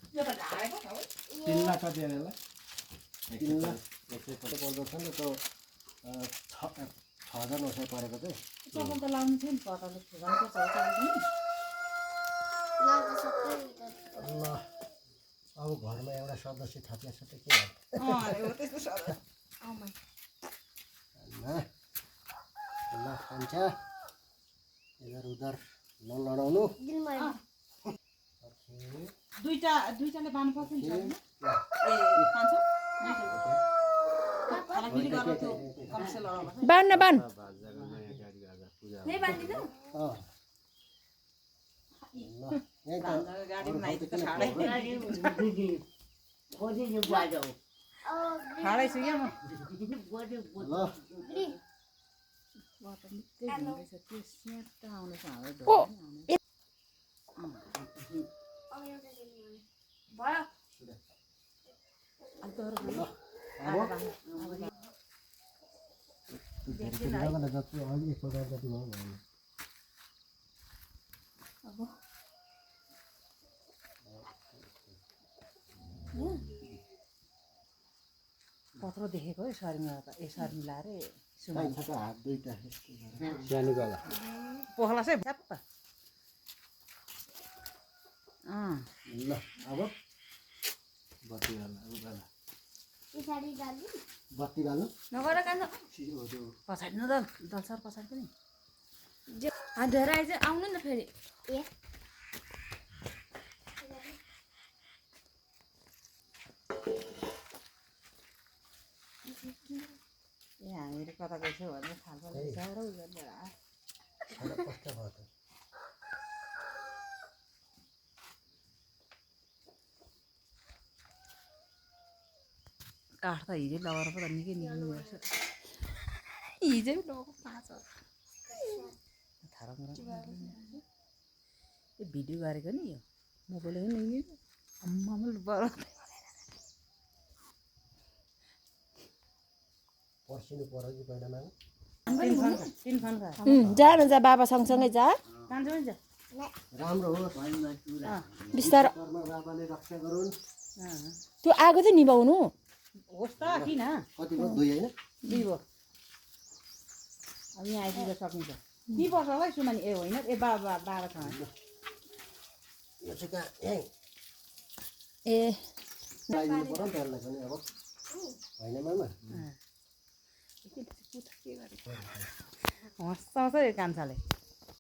3 लाख कति आएला 3 लाख 150 पर्दछ नि त 6900 परेको चाहिँ चकल त लाउनु थियो नि पताले फुगाउनु पर्छ ल अब घरमा एउटा सदस्य थपिया छ त के ल खान्छ इधर उधर नलडाउनु दुईटाले बाँड्नु पर्छ नि ए खान्छ बाँड्न बाँड खाँदैछु क्या पत्रो देखेको है शरीरमा यसरी मिलाएर हात दुईटा पोखला चाहिँ झ्याप्प ल अब बत्ती बाल्नु नगर कान पछाडि न दलसर पछाडि पनि हात धएर आइज आउनु नि फेरि ए हामीहरू कता गएछौँ भने थाहा साह्रो काठ त हिजै लगाएर पो त निकै निक्लिनु पर्छ हिजै लगाएको 5 भिडियो गरेको नि यो मोबाइलले नि अम्मा पर्सिनु पर्यो कि पहिलामा जा न जा बाबा सँगसँगै जा राम्रो हो बिस्तारो बाबाले रक्षा गरून् त्यो आगो चाहिँ निभाउनु होस् त किन कति भयो 2 हैन 2 भयो अब यहाँ आइपुग्न सकिन्छ 2 वर्ष होला सुमानी ए होइन ए 12 छ यो चाहिँ कहाँ ए लाइदिनु पर्यो नि त्यसलाई पनि अब होइन मामा हँसाउँछ यो कान्छाले